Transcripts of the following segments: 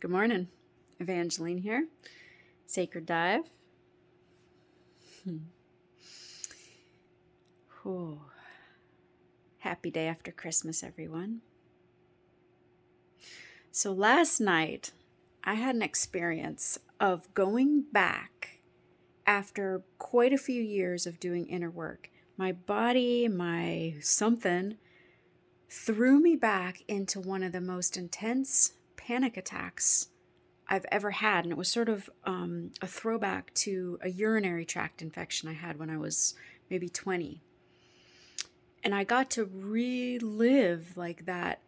Good morning. Evangeline here. Sacred Dive. Whew. Happy day after Christmas, everyone. So last night, I had an experience of going back after quite a few years of doing inner work. My body, my something, threw me back into one of the most intense panic attacks I've ever had. And it was sort of a throwback to a urinary tract infection I had when I was maybe 20. And I got to relive like that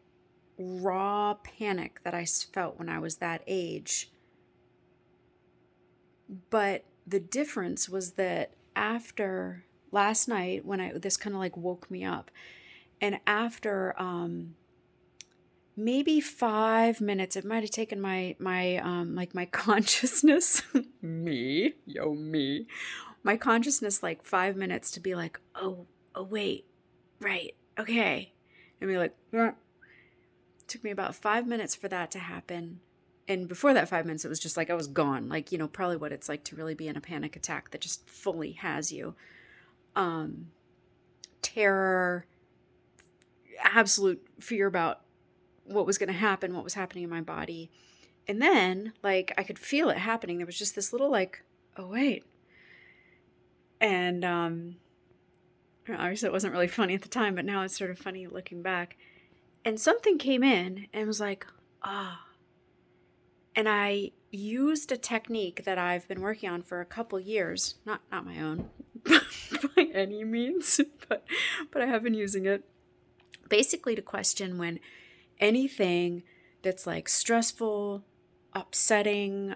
raw panic that I felt when I was that age. But the difference was that after last night, when this kind of like woke me up, and after maybe 5 minutes, it might have taken my consciousness, me, my consciousness like 5 minutes to be like, oh wait, right, okay, and be like, it took me about 5 minutes for that to happen. And before that 5 minutes, it was just like I was gone, like, probably what it's like to really be in a panic attack that just fully has you. Terror, absolute fear about what was going to happen, what was happening in my body. And then, like, I could feel it happening. There was just this little, like, oh, wait. And obviously it wasn't really funny at the time, but now it's sort of funny looking back. And something came in and was like, And I used a technique that I've been working on for a couple years, not my own by any means, but I have been using it basically to question when anything that's like stressful, upsetting,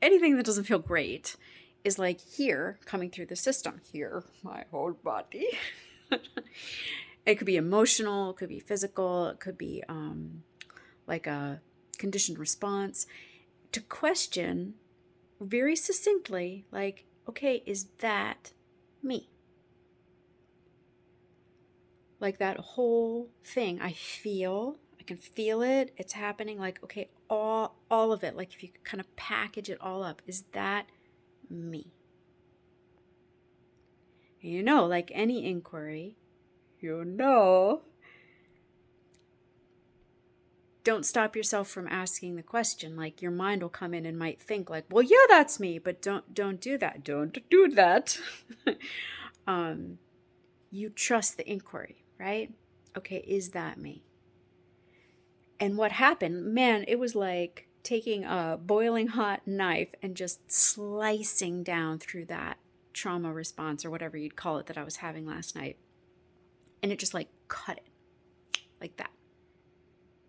anything that doesn't feel great is like here coming through the system, here, my whole body. It could be emotional, it could be physical, it could be like a conditioned response, to question very succinctly, like, okay, is that me? Like that whole thing, I can feel it, it's happening, like, okay, all of it, like if you could kind of package it all up, is that me? Like any inquiry, don't stop yourself from asking the question. Like your mind will come in and might think like, well, yeah, that's me, but don't do that. Don't do that. You trust the inquiry, right? Okay, is that me? And what happened, man, it was like taking a boiling hot knife and just slicing down through that trauma response or whatever you'd call it that I was having last night. And it just like cut it like that.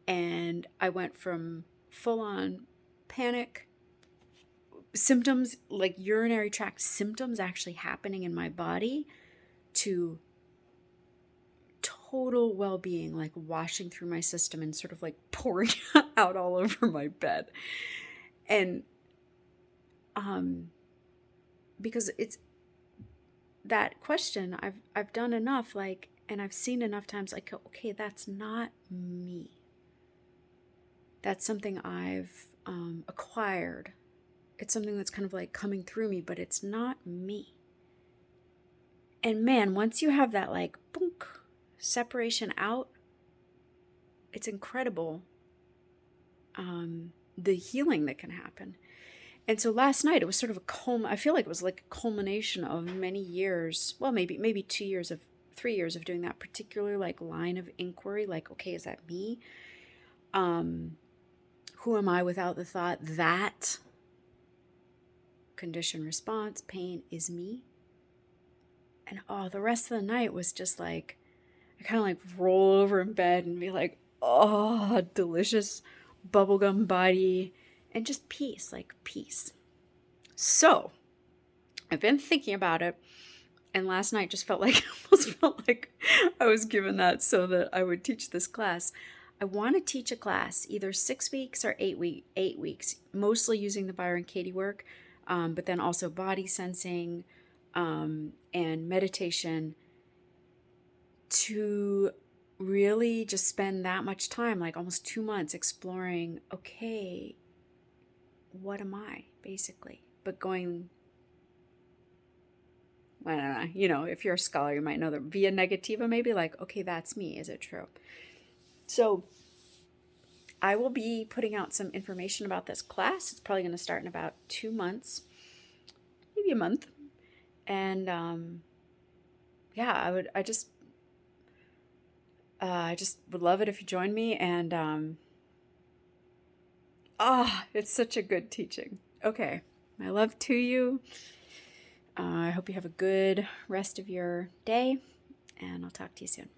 And I went from full-on panic symptoms, like urinary tract symptoms actually happening in my body, to total well-being, like washing through my system and sort of like pouring out all over my bed. And because it's that question, I've done enough, like, and I've seen enough times, like, okay, that's not me. That's something I've acquired. It's something that's kind of like coming through me, but it's not me. And man, once you have that like boonk, separation out, it's incredible, the healing that can happen. And so last night it was sort of I feel like it was like a culmination of many years, well, maybe 3 years of doing that particular like line of inquiry, like, okay, is that me? Who am I without the thought that conditioned response, pain is me? And the rest of the night was just like, I kind of like roll over in bed and be like, delicious bubblegum body and just peace, like peace. So I've been thinking about it, and last night just almost felt like I was given that so that I would teach this class. I want to teach a class, either 6 weeks or 8 weeks, mostly using the Byron Katie work, but then also body sensing and meditation, to really just spend that much time, like almost 2 months, exploring, okay, what am I, basically? But going, I don't know, if you're a scholar, you might know that via negativa, maybe like, okay, that's me. Is it true? So I will be putting out some information about this class. It's probably going to start in about 2 months, maybe a month. And yeah, I just would love it if you join me. And it's such a good teaching. Okay, my love to you. I hope you have a good rest of your day, and I'll talk to you soon.